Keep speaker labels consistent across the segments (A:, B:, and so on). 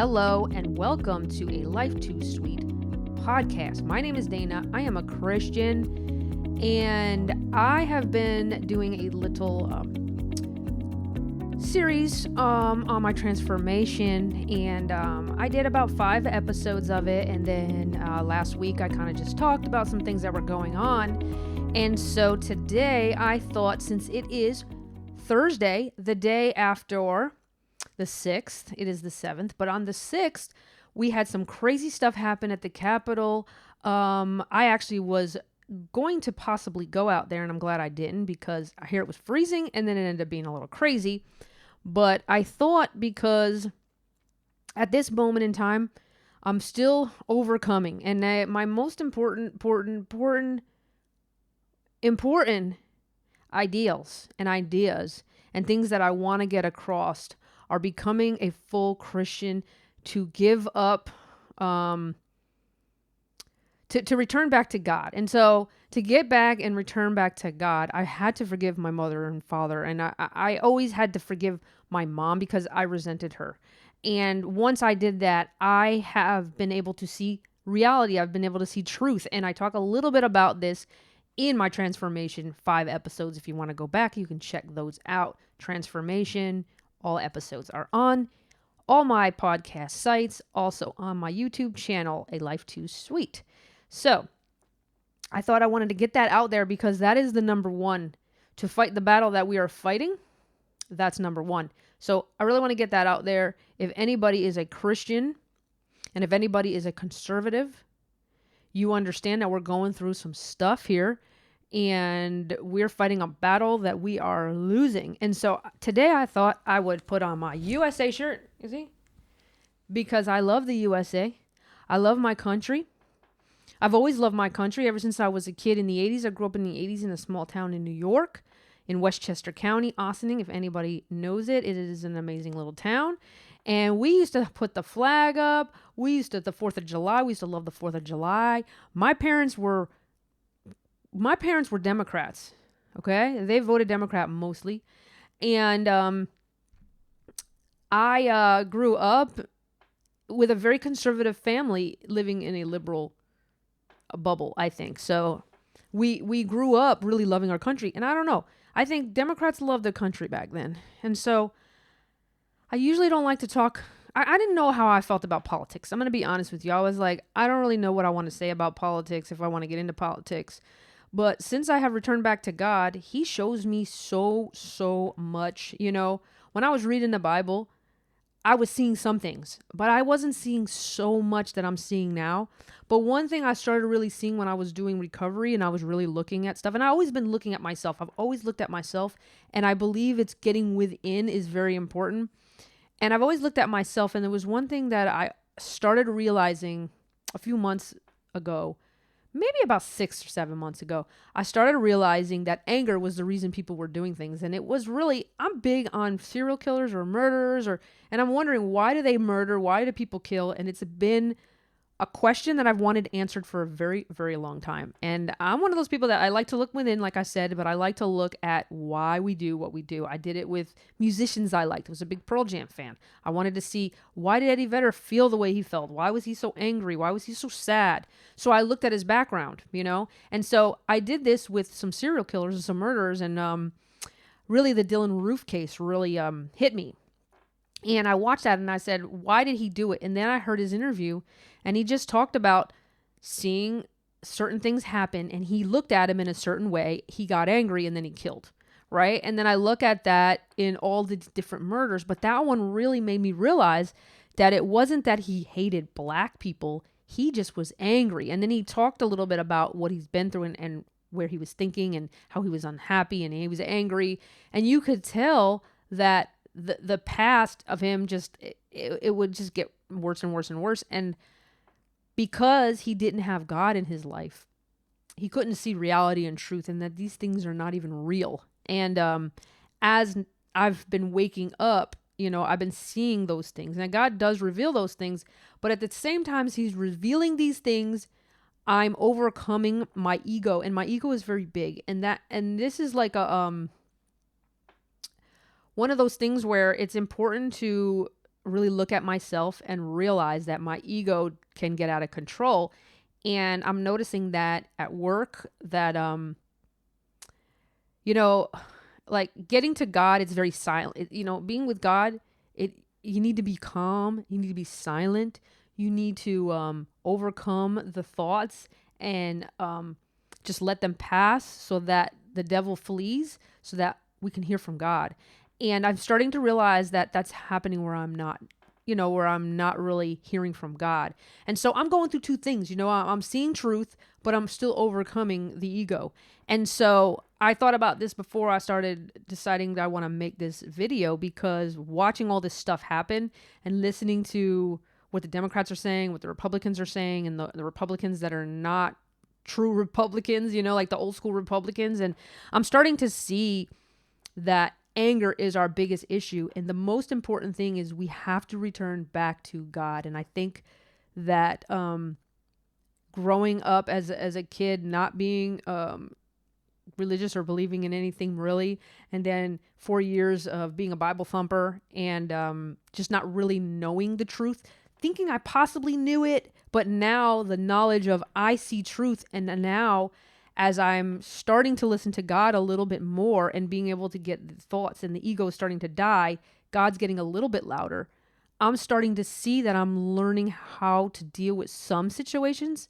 A: Hello and welcome to a Life Too Sweet podcast. My name is Dana. I am a Christian and I have been doing a little series on my transformation, and I did about 5 episodes of it, and then last week I kind of just talked about some things that were going on. And so today I thought, since it is Thursday, the day after the 6th, it is the 7th, but on the 6th, we had some crazy stuff happen at the Capitol. I actually was going to possibly go out there, and I'm glad I didn't, because I hear it was freezing, and then it ended up being a little crazy. But I thought, because at this moment in time, I'm still overcoming, and my most important ideals and ideas and things that I want to get across are becoming a full Christian, to give up, to return back to God. And so to get back and return back to God, I had to forgive my mother and father. And I always had to forgive my mom because I resented her. And once I did that, I have been able to see reality. I've been able to see truth. And I talk a little bit about this in my Transformation 5 episodes. If you want to go back, you can check those out. Transformation, all episodes are on all my podcast sites, also on my YouTube channel, A Life Too Sweet. So I thought I wanted to get that out there, because that is the number one. To fight the battle that we are fighting, that's number one. So I really want to get that out there. If anybody is a Christian, and if anybody is a conservative, you understand that we're going through some stuff here, and we're fighting a battle that we are losing. And so today I thought I would put on my USA shirt, you see? Because I love the USA. I love my country. I've always loved my country ever since I was a kid in the 80s. I grew up in the 80s in a small town in New York, in Westchester County, Ossining. If anybody knows it, it is an amazing little town. And we used to put the flag up. We used to, the 4th of July, we used to love the 4th of July. My parents were Democrats, okay? They voted Democrat mostly. And I grew up with a very conservative family living in a liberal bubble, I think. So we grew up really loving our country. And I don't know, I think Democrats loved their country back then. And so I usually don't like to talk. I didn't know how I felt about politics. I'm going to be honest with you. I was like, I don't really know what I want to say about politics, if I want to get into politics. But since I have returned back to God, He shows me so much. You know, when I was reading the Bible, I was seeing some things, but I wasn't seeing so much that I'm seeing now. But one thing I started really seeing when I was doing recovery, and I was really looking at stuff, and I've always been looking at myself. I've always looked at myself, and I believe it's getting within is very important. And I've always looked at myself, and there was one thing that I started realizing a few months ago, maybe about 6 or 7 months ago. I started realizing that anger was the reason people were doing things. And it was really, I'm big on serial killers or murderers, and I'm wondering, why do they murder? Why do people kill? And it's been a question that I've wanted answered for a very, very long time. And I'm one of those people that I like to look within, like I said, but I like to look at why we do what we do. I did it with musicians I liked. I was a big Pearl Jam fan. I wanted to see, why did Eddie Vedder feel the way he felt? Why was he so angry? Why was he so sad? So I looked at his background, you know? And so I did this with some serial killers and some murderers, and really the Dylan Roof case really hit me. And I watched that and I said, why did he do it? And then I heard his interview, and he just talked about seeing certain things happen, and he looked at him in a certain way. He got angry, and then he killed, right? And then I look at that in all the different murders, but that one really made me realize that it wasn't that he hated black people. He just was angry. And then he talked a little bit about what he's been through, and where he was thinking, and how he was unhappy, and he was angry. And you could tell that the past of him just, it would just get worse and worse and worse. And because he didn't have God in his life, he couldn't see reality and truth, and that these things are not even real. And as I've been waking up, you know, I've been seeing those things. And God does reveal those things, but at the same time He's revealing these things, I'm overcoming my ego, and my ego is very big. And this is like a one of those things where it's important to really look at myself and realize that my ego can get out of control. And I'm noticing that at work that, you know, like getting to God, it's very silent. Being with God, you need to be calm. You need to be silent. You need to overcome the thoughts and just let them pass so that the devil flees, so that we can hear from God. And I'm starting to realize that that's happening where I'm not, where I'm not really hearing from God. And so I'm going through two things. I'm seeing truth, but I'm still overcoming the ego. And so I thought about this before I started deciding that I want to make this video, because watching all this stuff happen and listening to what the Democrats are saying, what the Republicans are saying, and the Republicans that are not true Republicans, like the old school Republicans. And I'm starting to see that anger is our biggest issue. And the most important thing is we have to return back to God. And I think that growing up as a kid, not being religious or believing in anything really, and then 4 years of being a Bible thumper and just not really knowing the truth, thinking I possibly knew it, but now the knowledge of I see truth, and now as I'm starting to listen to God a little bit more and being able to get the thoughts and the ego starting to die, God's getting a little bit louder. I'm starting to see that I'm learning how to deal with some situations.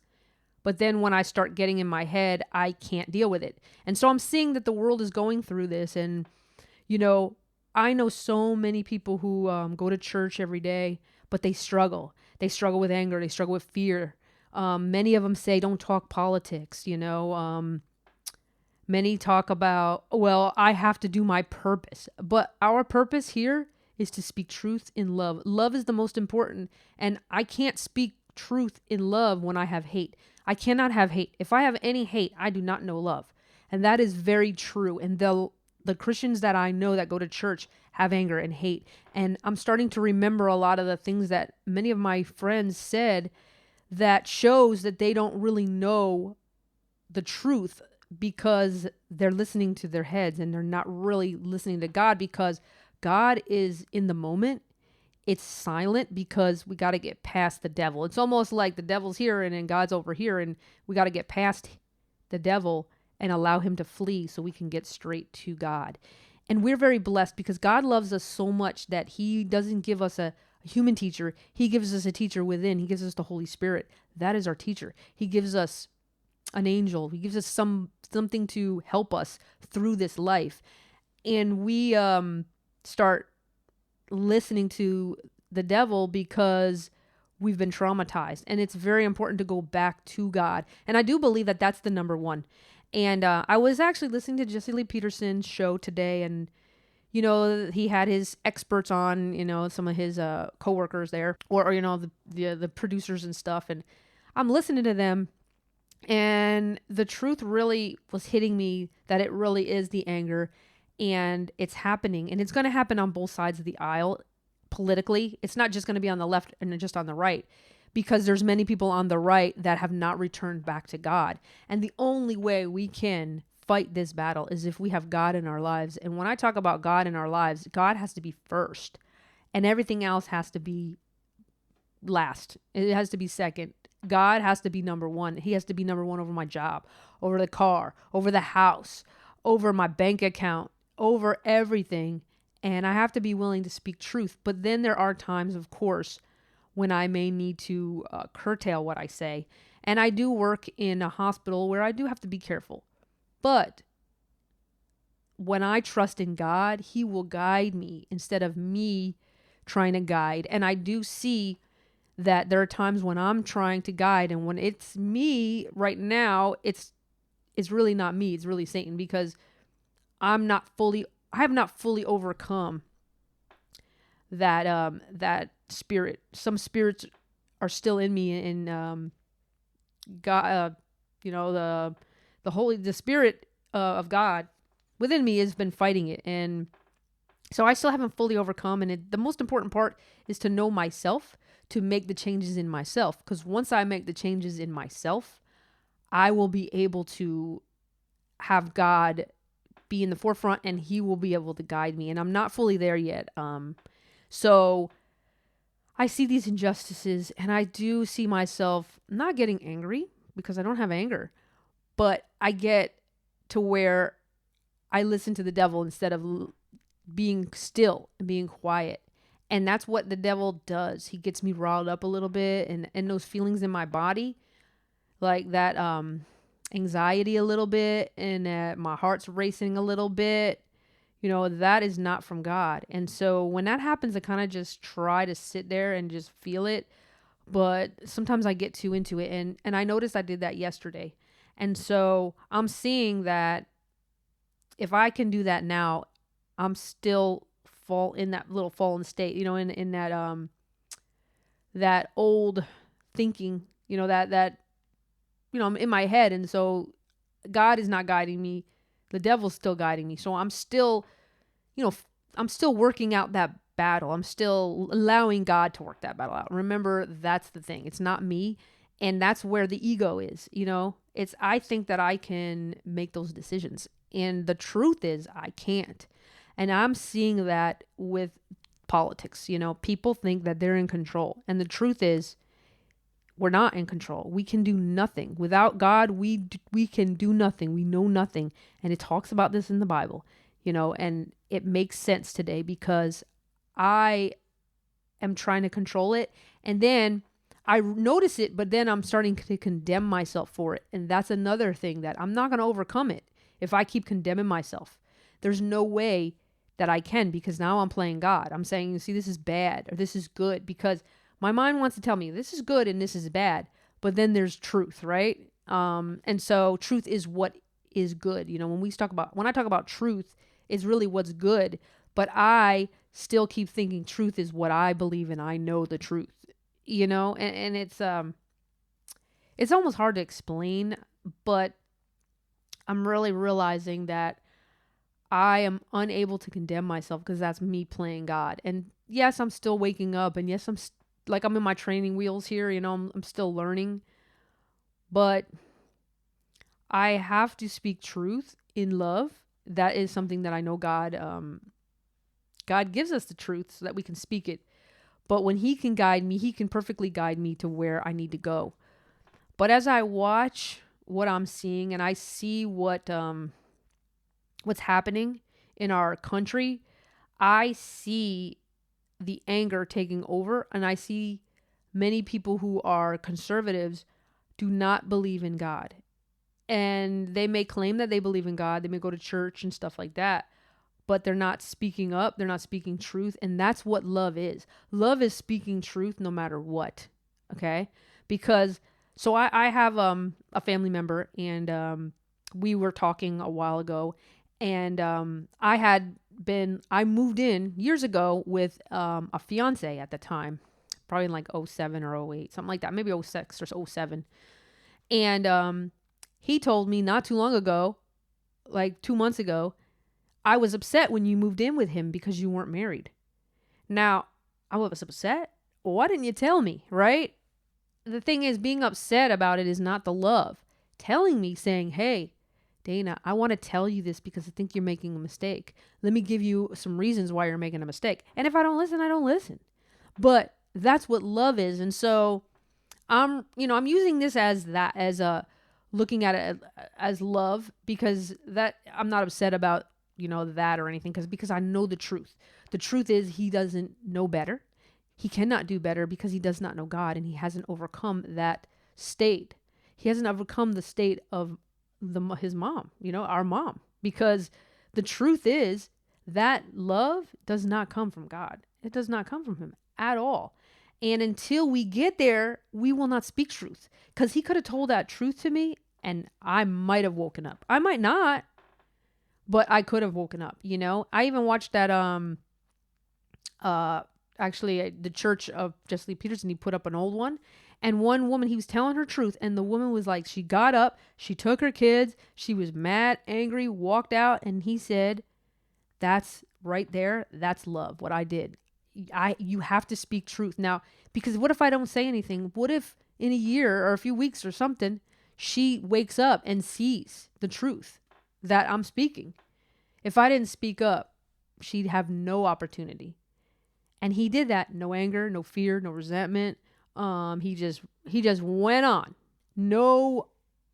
A: But then when I start getting in my head, I can't deal with it. And so I'm seeing that the world is going through this. And, I know so many people who go to church every day, but they struggle. They struggle with anger. They struggle with fear. Many of them say, don't talk politics. Many talk about, well, I have to do my purpose. But our purpose here is to speak truth in love. Love is the most important. And I can't speak truth in love when I have hate. I cannot have hate. If I have any hate, I do not know love. And that is very true. And the Christians that I know that go to church have anger and hate. And I'm starting to remember a lot of the things that many of my friends said that shows that they don't really know the truth, because they're listening to their heads and they're not really listening to God, because God is in the moment. It's silent because we got to get past the devil. It's almost like the devil's here and then God's over here, and we got to get past the devil and allow him to flee so we can get straight to God. And we're very blessed because God loves us so much that he doesn't give us a human teacher. He gives us a teacher within. He gives us the Holy Spirit. That is our teacher. He gives us an angel. He gives us something to help us through this life. And we start listening to the devil because we've been traumatized. And it's very important to go back to God. And I do believe that that's the number one. And I was actually listening to Jesse Lee Peterson's show today, and he had his experts on, some of his coworkers there, or the producers and stuff. And I'm listening to them, and the truth really was hitting me that it really is the anger, and it's happening, and it's going to happen on both sides of the aisle politically. It's not just going to be on the left and just on the right, because there's many people on the right that have not returned back to God. And the only way we can fight this battle is if we have God in our lives. And when I talk about God in our lives, God has to be first, and everything else has to be last. It has to be second. God has to be number one. He has to be number one over my job, over the car, over the house, over my bank account, over everything. And I have to be willing to speak truth. But then there are times, of course, when I may need to curtail what I say. And I do work in a hospital where I do have to be careful. But when I trust in God, he will guide me instead of me trying to guide. And I do see that there are times when I'm trying to guide, and when it's me right now, it's really not me. It's really Satan, because I have not fully overcome that spirit. Some spirits are still in me, and God, the spirit of God within me has been fighting it, and so I still haven't fully overcome. And the most important part is to know myself, to make the changes in myself, because once I make the changes in myself, I will be able to have God be in the forefront, and he will be able to guide me. And I'm not fully there yet. So I see these injustices and I do see myself not getting angry because I don't have anger, but I get to where I listen to the devil instead of being still and being quiet. And that's what the devil does. He gets me riled up a little bit, and those feelings in my body, like that anxiety a little bit, and my heart's racing a little bit. That is not from God. And so when that happens, I kind of just try to sit there and just feel it. But sometimes I get too into it. And I noticed I did that yesterday. And so I'm seeing that if I can do that now, I'm still fall in that little fallen state, in that old thinking, I'm in my head. And so God is not guiding me. The devil's still guiding me. So I'm still, I'm still working out that battle. I'm still allowing God to work that battle out. Remember, that's the thing. It's not me. And that's where the ego is. I think that I can make those decisions. And the truth is I can't. And I'm seeing that with politics. People think that they're in control. And the truth is we're not in control. We can do nothing. Without God, we can do nothing. We know nothing. And it talks about this in the Bible, and it makes sense today because I am trying to control it. And then I notice it, but then I'm starting to condemn myself for it. And that's another thing that I'm not going to overcome it if I keep condemning myself. There's no way that I can, because now I'm playing God. I'm saying, see, this is bad or this is good, because my mind wants to tell me this is good and this is bad. But then there's truth, right? And so truth is what is good. When I talk about truth, it's really what's good. But I still keep thinking truth is what I believe and I know the truth, and it's almost hard to explain, but I'm really realizing that I am unable to condemn myself because that's me playing God. And yes, I'm still waking up, and yes, I'm in my training wheels here, I'm still learning, but I have to speak truth in love. That is something that I know God gives us the truth so that we can speak it. But when he can guide me, he can perfectly guide me to where I need to go. But as I watch what I'm seeing and I see what's happening in our country, I see the anger taking over, and I see many people who are conservatives do not believe in God. And they may claim that they believe in God. They may go to church and stuff like that, but they're not speaking up. They're not speaking truth. And that's what love is. Love is speaking truth no matter what. Okay? Because, so I have a family member, and we were talking a while ago, and I moved in years ago with a fiance at the time, probably in like 07 or 08, something like that, maybe 06 or 07. And he told me not too long ago, like 2 months ago, I was upset when you moved in with him because you weren't married. Now, I was upset. Well, why didn't you tell me, right? The thing is, being upset about it is not the love. Telling me, saying, hey, Dana, I want to tell you this because I think you're making a mistake. Let me give you some reasons why you're making a mistake. And if I don't listen, I don't listen. But that's what love is. And so I'm using this as looking at it as love, because that I'm not upset about, that or anything, because I know the truth. The truth is he doesn't know better. He cannot do better because he does not know God, and he hasn't overcome that state. He hasn't overcome the state of his mom, our mom, because the truth is that love does not come from God. It does not come from him at all. And until we get there, we will not speak truth, because he could have told that truth to me and I might have woken up. I might not, but I could have woken up, I even watched that, the Church of Jesse Lee Peterson, he put up an old one. And one woman, he was telling her truth. And the woman was like, she got up, she took her kids, she was mad, angry, walked out. And he said, that's right there. That's love. What I did. You have to speak truth. Now, because what if I don't say anything? What if in a year or a few weeks or something, she wakes up and sees the truth that I'm speaking? If I didn't speak up, she'd have no opportunity. And he did that. No anger, no fear, no resentment. He just went on. No,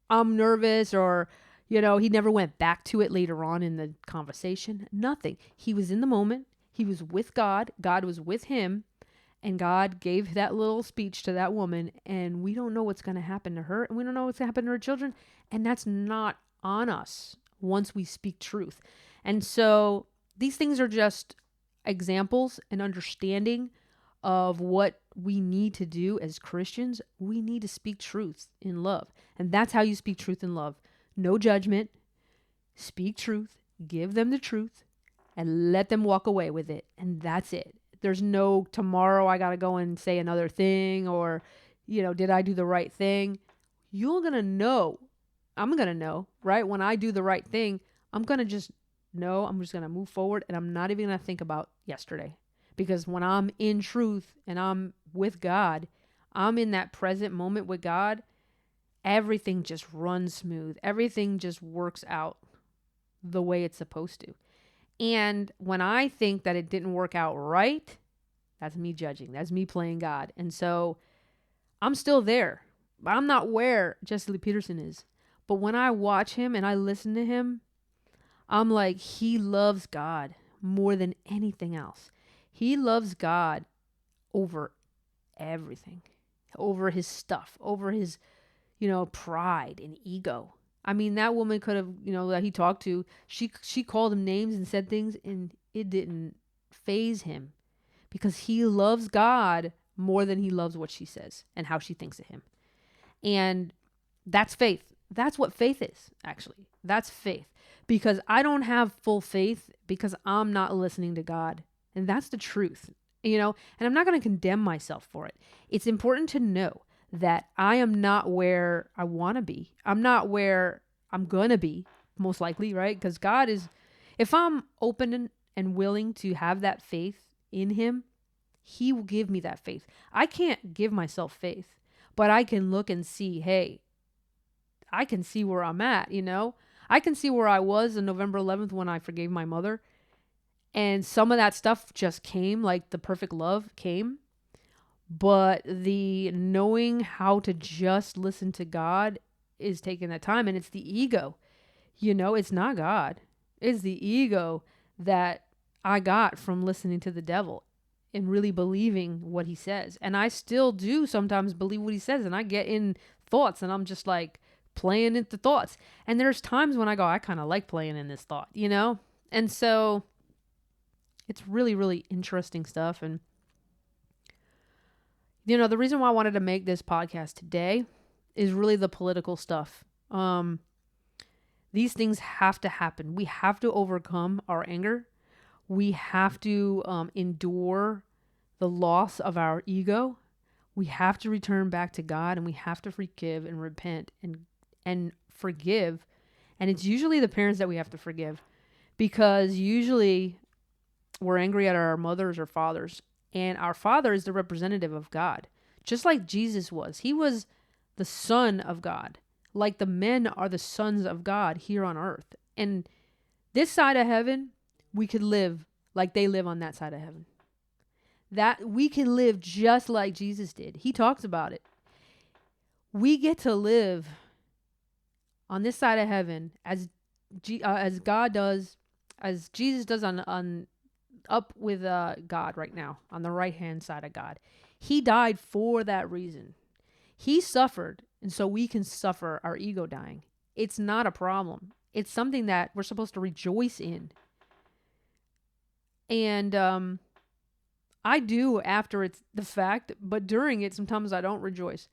A: I'm nervous, or, he never went back to it later on in the conversation. Nothing. He was in the moment. He was with God. God was with him. And God gave that little speech to that woman. And we don't know what's going to happen to her. And we don't know what's going to happen to her children. And that's not on us once we speak truth. And so these things are just examples and understanding of what we need to do as Christians. We need to speak truth in love. And that's how you speak truth in love. No judgment. Speak truth. Give them the truth. And let them walk away with it. And that's it. There's no tomorrow I got to go and say another thing, or, did I do the right thing? You're going to know. I'm going to know, right? When I do the right thing, I'm going to just know. I'm just going to move forward, and I'm not even going to think about yesterday. Because when I'm in truth and I'm with God, I'm in that present moment with God, everything just runs smooth. Everything just works out the way it's supposed to. And when I think that it didn't work out right, that's me judging. That's me playing God. And so I'm still there. But I'm not where Jesse Lee Peterson is. But when I watch him and I listen to him, I'm like, he loves God more than anything else. He loves God over everything, over his stuff, over his, pride and ego. I mean, that woman could have, that he talked to, she called him names and said things, and it didn't faze him because he loves God more than he loves what she says and how she thinks of him. And that's faith. That's what faith is, actually. That's faith. Because I don't have full faith because I'm not listening to God. And that's the truth, and I'm not going to condemn myself for it. It's important to know that I am not where I want to be. I'm not where I'm going to be, most likely, right? Because God is, if I'm open and willing to have that faith in him, he will give me that faith. I can't give myself faith, but I can look and see, hey, I can see where I'm at, I can see where I was on November 11th when I forgave my mother. And some of that stuff just came, like the perfect love came. But the knowing how to just listen to God is taking that time. And it's the ego. It's not God. It's the ego that I got from listening to the devil and really believing what he says. And I still do sometimes believe what he says. And I get in thoughts and I'm just like playing into thoughts. And there's times when I go, I kind of like playing in this thought, And so it's really, really interesting stuff. And, the reason why I wanted to make this podcast today is really the political stuff. These things have to happen. We have to overcome our anger. We have to endure the loss of our ego. We have to return back to God, and we have to forgive and repent and forgive. And it's usually the parents that we have to forgive, because usually we're angry at our mothers or fathers, and our father is the representative of God, just like Jesus was. He was the son of God, like the men are the sons of God here on earth. And this side of heaven, we could live like they live on that side of heaven. That we can live just like Jesus did. He talks about it. We get to live on this side of heaven as God does, as Jesus does on up with God right now, on the right-hand side of God. He died for that reason. He suffered, and so we can suffer our ego dying. It's not a problem. It's something that we're supposed to rejoice in. And I do after it's the fact, but during it, sometimes I don't rejoice.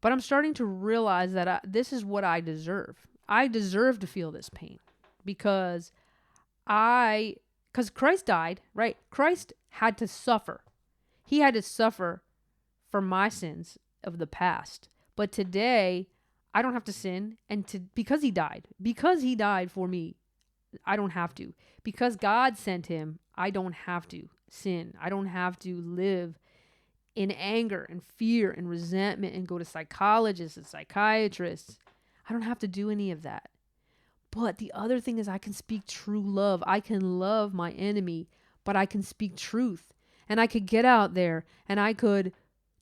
A: But I'm starting to realize that this is what I deserve. I deserve to feel this pain because Christ died, right? Christ had to suffer. He had to suffer for my sins of the past. But today, I don't have to sin. And because he died for me, I don't have to. Because God sent him, I don't have to sin. I don't have to live in anger and fear and resentment and go to psychologists and psychiatrists. I don't have to do any of that. But the other thing is I can speak true love. I can love my enemy, but I can speak truth. and I could get out there and I could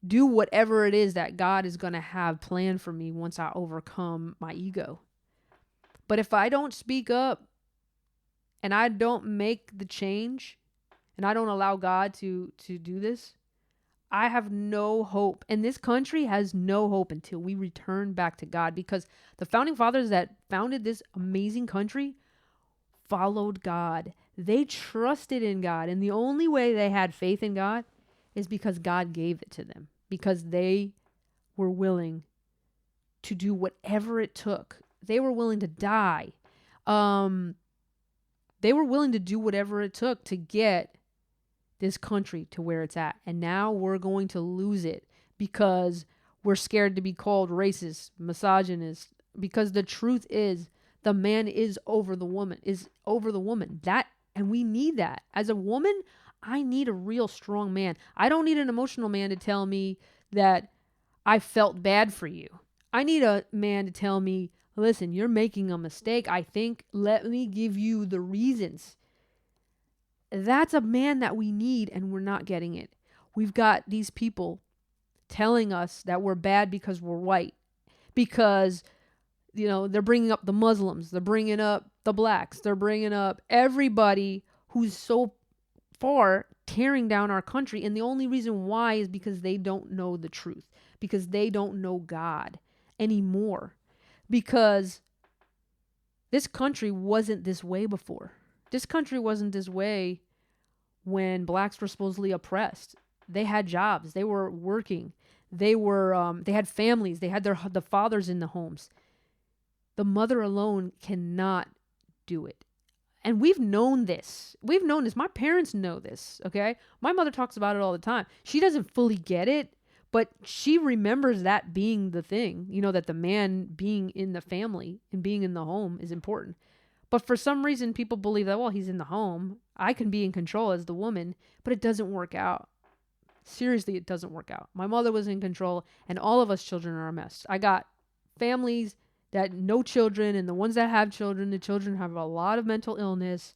A: do whatever it is that God is going to have planned for me once I overcome my ego. But if I don't speak up and I don't make the change and I don't allow God to do this, I have no hope. And this country has no hope until we return back to God, because the founding fathers that founded this amazing country followed God. They trusted in God. And the only way they had faith in God is because God gave it to them, because they were willing to do whatever it took. They were willing to die. They were willing to do whatever it took to get this country to where it's at. And now we're going to lose it because we're scared to be called racist, misogynist, because the truth is the man is over the woman, That, and we need that. As a woman, I need a real strong man. I don't need an emotional man to tell me that I felt bad for you. I need a man to tell me, listen, you're making a mistake, I think. Let me give you the reasons. That's a man that we need, and we're not getting it. We've got these people telling us that we're bad because we're white, because, they're bringing up the Muslims, they're bringing up the blacks, they're bringing up everybody who's so far tearing down our country. And the only reason why is because they don't know the truth, because they don't know God anymore, because this country wasn't this way before. This country wasn't this way when blacks were supposedly oppressed. They had jobs. They were working. They had families. They had the fathers in the homes. The mother alone cannot do it. And we've known this. My parents know this, okay? My mother talks about it all the time. She doesn't fully get it, but she remembers that being the thing, that the man being in the family and being in the home is important. But for some reason, people believe that, well, he's in the home, I can be in control as the woman, but it doesn't work out. Seriously, it doesn't work out. My mother was in control, and all of us children are a mess. I got families that no children, and the ones that have children, the children have a lot of mental illness.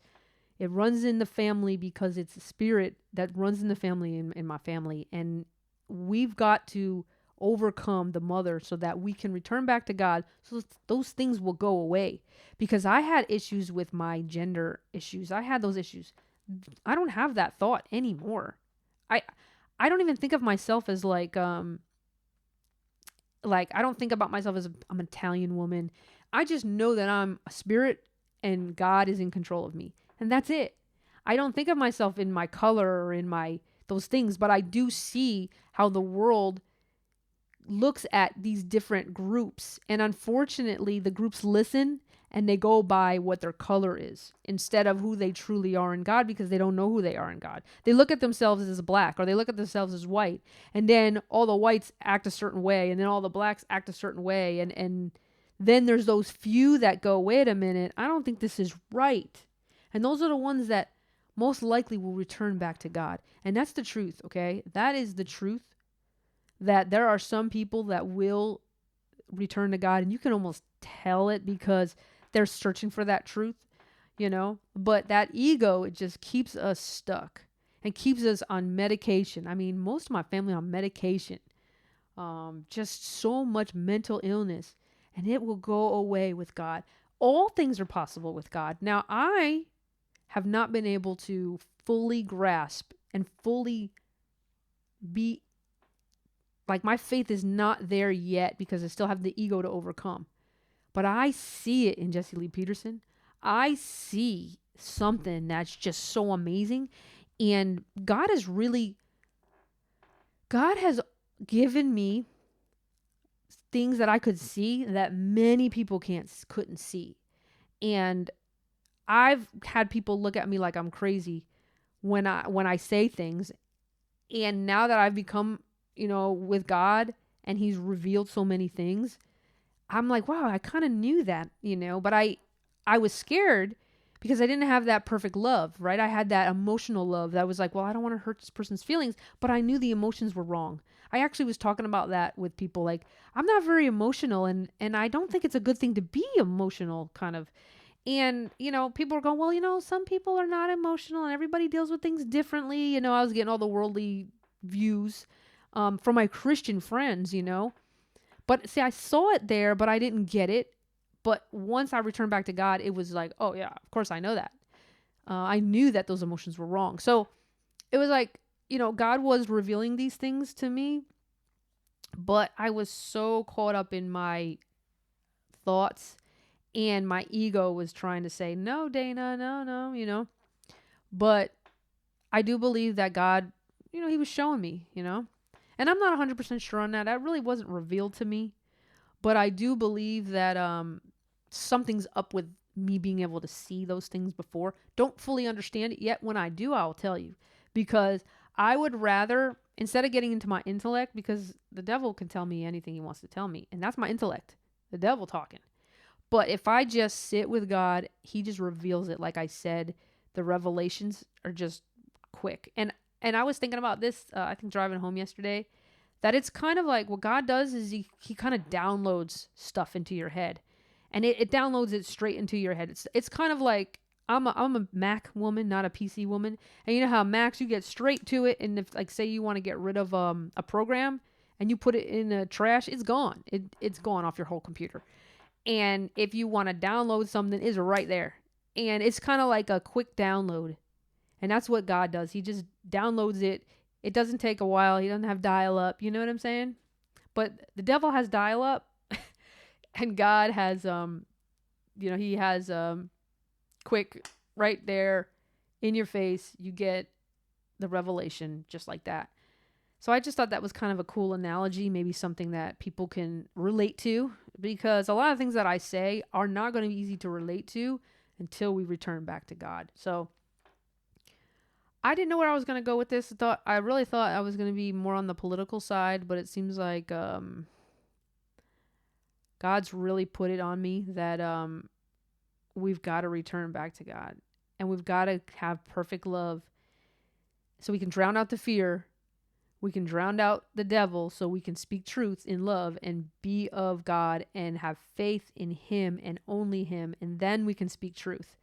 A: It runs in the family because it's a spirit that runs in the family, in my family. And we've got to overcome the mother so that we can return back to God, so those things will go away. Because I had issues with my gender issues. I had those issues. I don't have that thought anymore. I don't even think of myself as like I don't think about myself as I'm an Italian woman. I just know that I'm a spirit and God is in control of me. And that's it. I don't think of myself in my color or in those things, but I do see how the world looks at these different groups. And unfortunately, the groups listen and they go by what their color is instead of who they truly are in God, because they don't know who they are in God. They look at themselves as black, or they look at themselves as white, and then all the whites act a certain way, and then all the blacks act a certain way. And then there's those few that go, wait a minute, I don't think this is right. And those are the ones that most likely will return back to God. And that's the truth, okay? That is the truth. That there are some people that will return to God, and you can almost tell it because they're searching for that truth, but that ego, it just keeps us stuck and keeps us on medication. I mean, most of my family on medication, just so much mental illness, and it will go away with God. All things are possible with God. Now, I have not been able to fully grasp and fully be my faith is not there yet because I still have the ego to overcome. But I see it in Jesse Lee Peterson. I see something that's just so amazing. And God has given me things that I could see that many people couldn't see. And I've had people look at me like I'm crazy when I say things. And now that I've become, with God, and he's revealed so many things, I'm like, wow, I kind of knew that, but I was scared because I didn't have that perfect love, right? I had that emotional love that was like, well, I don't want to hurt this person's feelings, but I knew the emotions were wrong. I actually was talking about that with people, like, I'm not very emotional, and I don't think it's a good thing to be emotional, kind of. And, people are going, well, some people are not emotional and everybody deals with things differently. I was getting all the worldly views from my Christian friends. But see, I saw it there, but I didn't get it. But once I returned back to God, it was like, oh, yeah, of course I know that. I knew that those emotions were wrong. So it was like, God was revealing these things to me, but I was so caught up in my thoughts, and my ego was trying to say, no, Dana, no, no. But I do believe that God, he was showing me. And I'm not 100% sure on that. That really wasn't revealed to me. But I do believe that something's up with me being able to see those things before. Don't fully understand it yet. When I do, I'll tell you. Because I would rather, instead of getting into my intellect, because the devil can tell me anything he wants to tell me. And that's my intellect, the devil talking. But if I just sit with God, he just reveals it. Like I said, the revelations are just quick. And I was thinking about this, I think driving home yesterday, that it's kind of like what God does is he kind of downloads stuff into your head. And it downloads it straight into your head. It's kind of like I'm a Mac woman, not a PC woman. And you know how Macs, you get straight to it. And if, like, say you want to get rid of a program and you put it in the trash, it's gone. It's gone off your whole computer. And if you want to download something, it's right there. And it's kind of like a quick download. And that's what God does. He just downloads it. It doesn't take a while. He doesn't have dial up. You know what I'm saying? But the devil has dial up and God has he has quick, right there in your face. You get the revelation just like that. So I just thought that was kind of a cool analogy, maybe something that people can relate to, because a lot of things that I say are not going to be easy to relate to until we return back to God. So I didn't know where I was going to go with this. I really thought I was going to be more on the political side, but it seems like God's really put it on me that we've got to return back to God, and we've got to have perfect love so we can drown out the fear. We can drown out the devil so we can speak truth in love and be of God and have faith in him and only him. And then we can speak truth.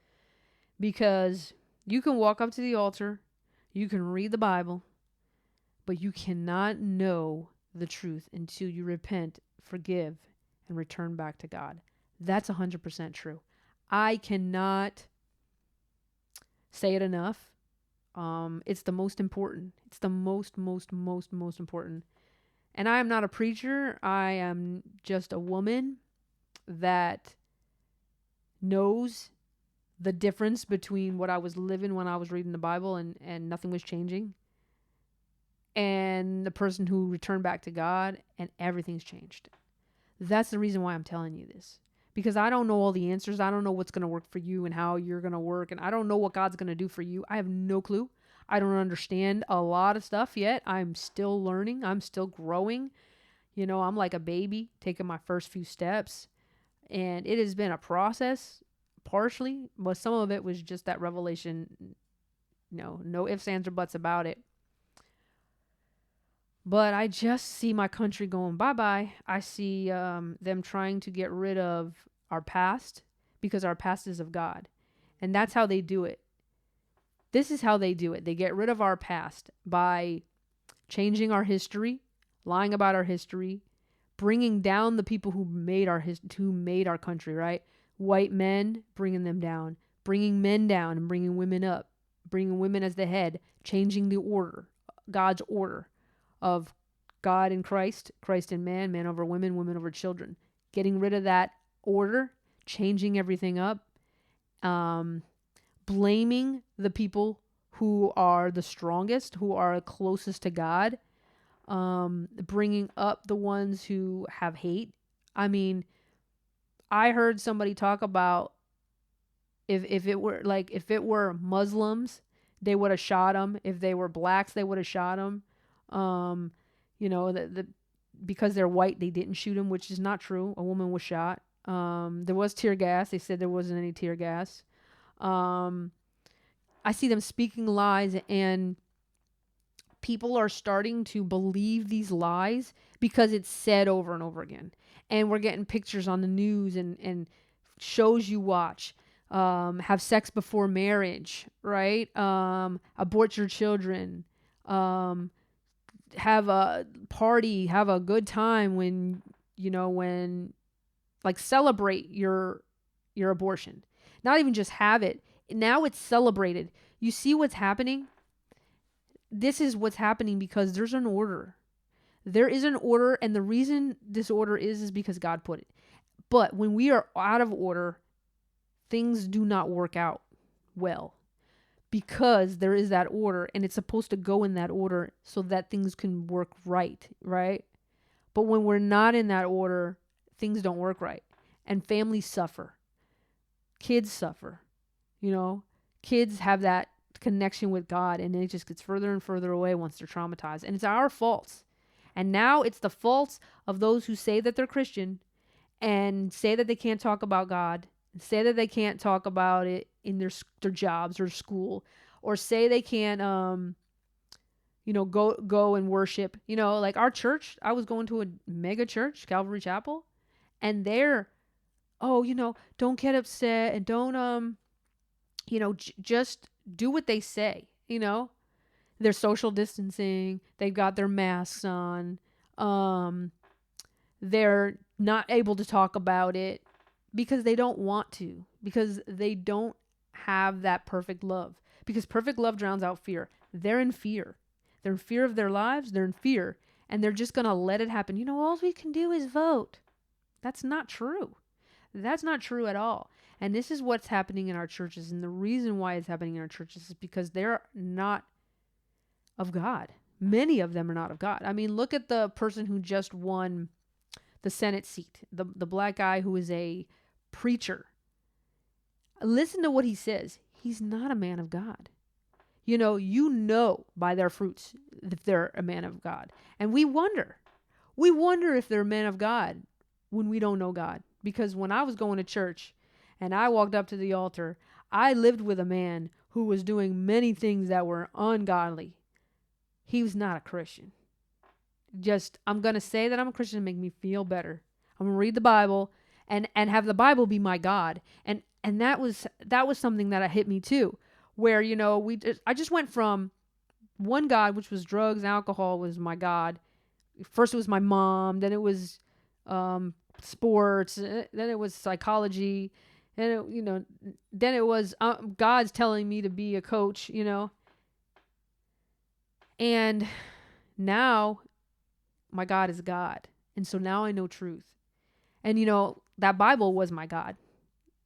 A: Because you can walk up to the altar, you can read the Bible, but you cannot know the truth until you repent, forgive, and return back to God. That's 100% true. I cannot say it enough. It's the most important. It's the most important. And I am not a preacher. I am just a woman that knows the difference between what I was living when I was reading the Bible and nothing was changing, and the person who returned back to God and everything's changed. That's the reason why I'm telling you this. Because I don't know all the answers. I don't know what's going to work for you and how you're going to work. And I don't know what God's going to do for you. I have no clue. I don't understand a lot of stuff yet. I'm still learning. I'm still growing. I'm like a baby taking my first few steps. And it has been a process, partially. But some of it was just that revelation. No ifs, ands, or buts about it. But I just see my country going bye-bye. I see them trying to get rid of our past because our past is of God. And that's how they do it. This is how they do it. They get rid of our past by changing our history, lying about our history, bringing down the people who made our country, right? White men, bringing them down, bringing men down and bringing women up, bringing women as the head, changing the order, God's order of God in Christ, Christ in man, man over women, women over children. Getting rid of that order, changing everything up, blaming the people who are the strongest, who are closest to God, bringing up the ones who have hate. I mean, I heard somebody talk about if it were Muslims, they would have shot them. If they were blacks, they would have shot them. Because they're white, they didn't shoot him, which is not true. A woman was shot. There was tear gas. They said there wasn't any tear gas. I see them speaking lies, and people are starting to believe these lies because it's said over and over again. And we're getting pictures on the news and shows you watch have sex before marriage, right? Abort your children, um, have a party, have a good time when, when like celebrate your abortion. Not even just have it. Now it's celebrated. You see what's happening? This is what's happening because there's an order. There is an order, and the reason this order is because God put it. But when we are out of order, things do not work out well because there is that order, and it's supposed to go in that order so that things can work right, right? But when we're not in that order, things don't work right, and families suffer. Kids suffer, you know? Kids have that connection with God, and it just gets further and further away once they're traumatized. And it's our faults. And now it's the faults of those who say that they're Christian and say that they can't talk about God, say that they can't talk about it in their jobs or school, or say they can't go and worship. Like our church, I was going to a mega church, Calvary Chapel, and they're, don't get upset and don't just do what they say. They're social distancing, they've got their masks on, they're not able to talk about it because they don't want to, because they don't have that perfect love, because perfect love drowns out fear. They're in fear. They're in fear of their lives. They're in fear, and they're just going to let it happen. All we can do is vote. That's not true. That's not true at all. And this is what's happening in our churches. And the reason why it's happening in our churches is because they're not of God. Many of them are not of God. I mean, look at the person who just won the Senate seat, the black guy who is a preacher. Listen to what he says. He's not a man of God. You know by their fruits if they're a man of God. And we wonder if they're a man of God when we don't know God. Because when I was going to church and I walked up to the altar, I lived with a man who was doing many things that were ungodly. He was not a Christian. I'm going to say that I'm a Christian to make me feel better. I'm going to read the Bible and have the Bible be my God. And that was something that hit me too, where, I just went from one God, which was drugs, alcohol was my God. First it was my mom, then it was sports, then it was psychology, and then it was God's telling me to be a coach, and now my God is God. And so now I know truth. And that Bible was my God.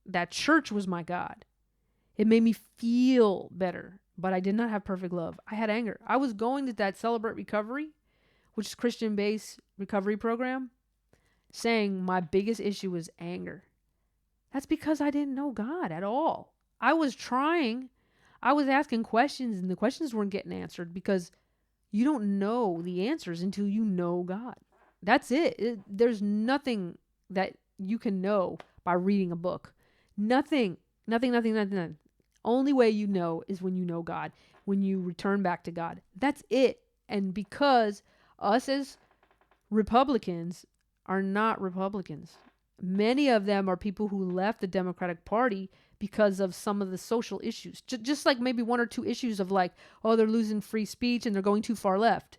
A: That church was my God. It made me feel better, but I did not have perfect love. I had anger. I was going to that Celebrate Recovery, which is Christian-based recovery program, saying my biggest issue was anger. That's because I didn't know God at all. I was asking questions, and the questions weren't getting answered because you don't know the answers until you know God. That's it. There's nothing that you can know by reading a book. Nothing. Only way you know is when you know God, when you return back to God. That's it. And because us as Republicans are not Republicans. Many of them are people who left the Democratic Party because of some of the social issues. Just like maybe one or two issues of like, oh, they're losing free speech and they're going too far left.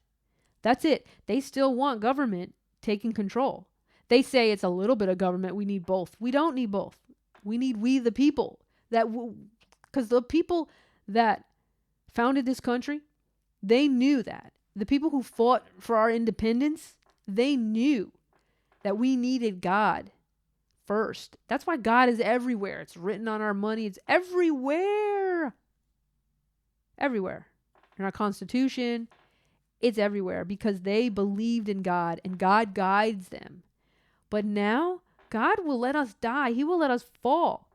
A: That's it. They still want government taking control. They say it's a little bit of government. We need both. We don't need both. We need we the people. Because the people that founded this country, they knew that. The people who fought for our independence, they knew that we needed God first. That's why God is everywhere. It's written on our money. It's everywhere. Everywhere. In our Constitution, it's everywhere because they believed in God and God guides them. But now, God will let us die. He will let us fall.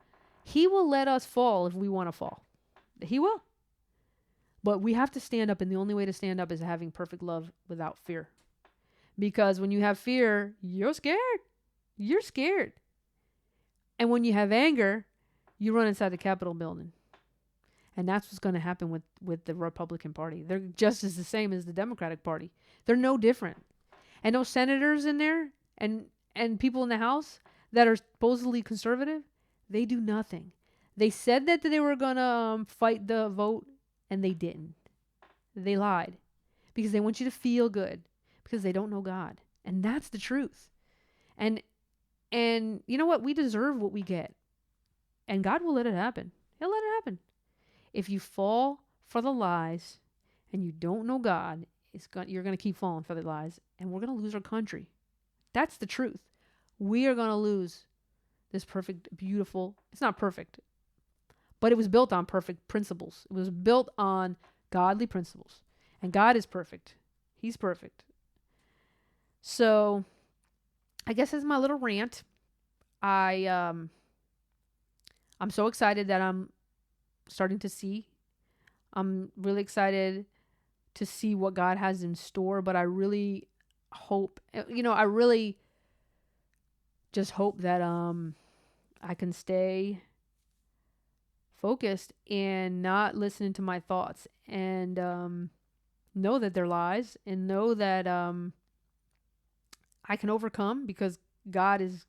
A: He will let us fall if we want to fall. He will. But we have to stand up, and the only way to stand up is having perfect love without fear. Because when you have fear, you're scared. You're scared. And when you have anger, you run inside the Capitol building. And that's what's going to happen with the Republican Party. They're just as the same as the Democratic Party. They're no different. And those senators in there and people in the House that are supposedly conservative, they do nothing. They said that they were going to fight the vote, and they didn't. They lied because they want you to feel good because they don't know God. And that's the truth. And you know what? We deserve what we get. And God will let it happen. He'll let it happen. If you fall for the lies and you don't know God, you're going to keep falling for the lies, and we're going to lose our country. That's the truth. We are going to lose this perfect, beautiful, it's not perfect, but it was built on perfect principles. It was built on godly principles. And God is perfect. He's perfect. So I guess that's my little rant. I'm so excited that I'm starting to see. I'm really excited to see what God has in store, but I really hope, I really just hope that I can stay focused and not listening to my thoughts, and know that they're lies, and know that I can overcome because God is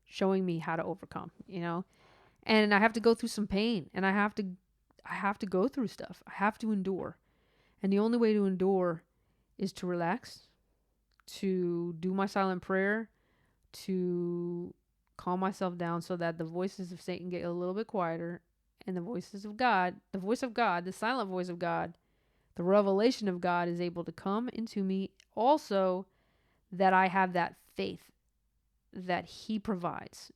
A: showing me how to overcome, and I have to go through some pain, and I have to go through stuff. I have to endure. And the only way to endure is to relax, to do my silent prayer, to calm myself down so that the voices of Satan get a little bit quieter, and the voices of God, the voice of God, the silent voice of God, the revelation of God is able to come into me. Also, that I have that faith that He provides.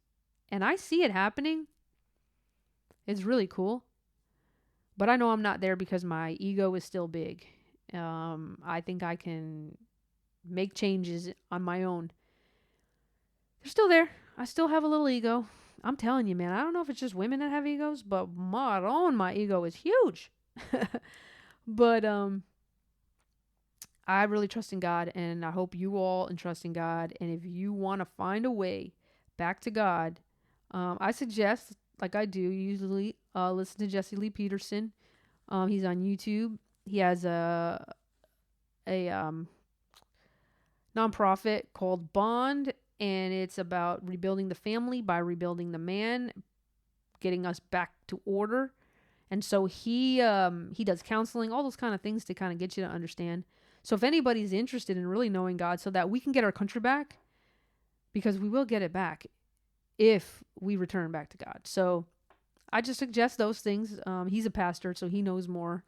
A: And I see it happening. It's really cool. But I know I'm not there because my ego is still big. I think I can make changes on my own. They're still there. I still have a little ego. I'm telling you, man, I don't know if it's just women that have egos, but my ego is huge. But I really trust in God, and I hope you all trust in God. And if you want to find a way back to God, I suggest, like I do usually, listen to Jesse Lee Peterson. He's on YouTube. He has a nonprofit called Bond, and it's about rebuilding the family by rebuilding the man, getting us back to order. And so he does counseling, all those kind of things to kind of get you to understand. So if anybody's interested in really knowing God so that we can get our country back, because we will get it back if we return back to God. So I just suggest those things. He's a pastor, so he knows more.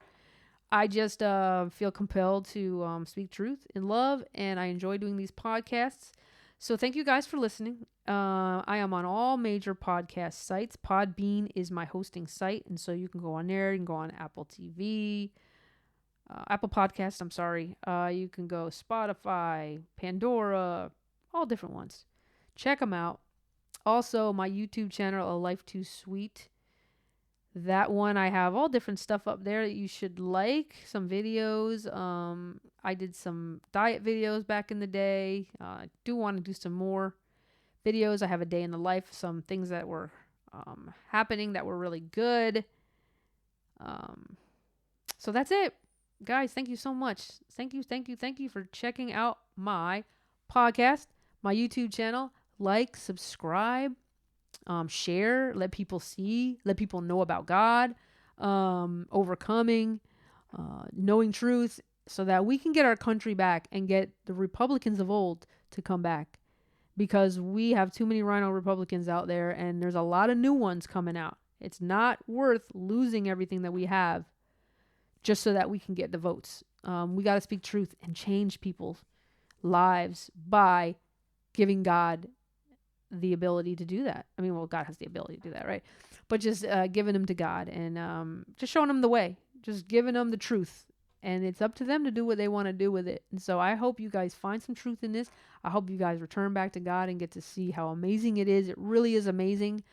A: I just feel compelled to speak truth in love, and I enjoy doing these podcasts. So thank you guys for listening. I am on all major podcast sites. Podbean is my hosting site, and so you can go on there. You can go on Apple TV, Apple Podcasts, I'm sorry. You can go Spotify, Pandora, all different ones. Check them out. Also, my YouTube channel, A Life Too Sweet. That one, I have all different stuff up there that you should like. Some videos. I did some diet videos back in the day. I do want to do some more videos. I have a day in the life, some things that were happening that were really good. So that's it. Guys, thank you so much. Thank you for checking out my podcast, my YouTube channel. Like, subscribe, share, let people see, let people know about God, overcoming, knowing truth, so that we can get our country back and get the Republicans of old to come back. Because we have too many rhino Republicans out there, and there's a lot of new ones coming out. It's not worth losing everything that we have just so that we can get the votes. We got to speak truth and change people's lives by giving God the ability to do that. I mean, well, God has the ability to do that, right? But just giving them to God and just showing them the way, just giving them the truth. And it's up to them to do what they want to do with it. And so I hope you guys find some truth in this. I hope you guys return back to God and get to see how amazing it is. It really is amazing.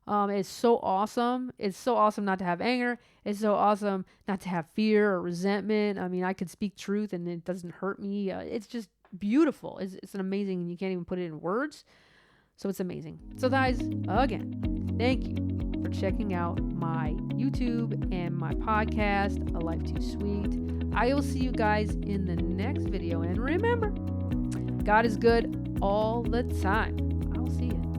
A: It's so awesome. It's so awesome not to have anger. It's so awesome not to have fear or resentment. I mean, I could speak truth and it doesn't hurt me. It's just beautiful. It's an amazing, you can't even put it in words. So it's amazing. So guys, again, thank you for checking out my YouTube and my podcast, A Life Too Sweet. I will see you guys in the next video. And remember, God is good all the time. I'll see you.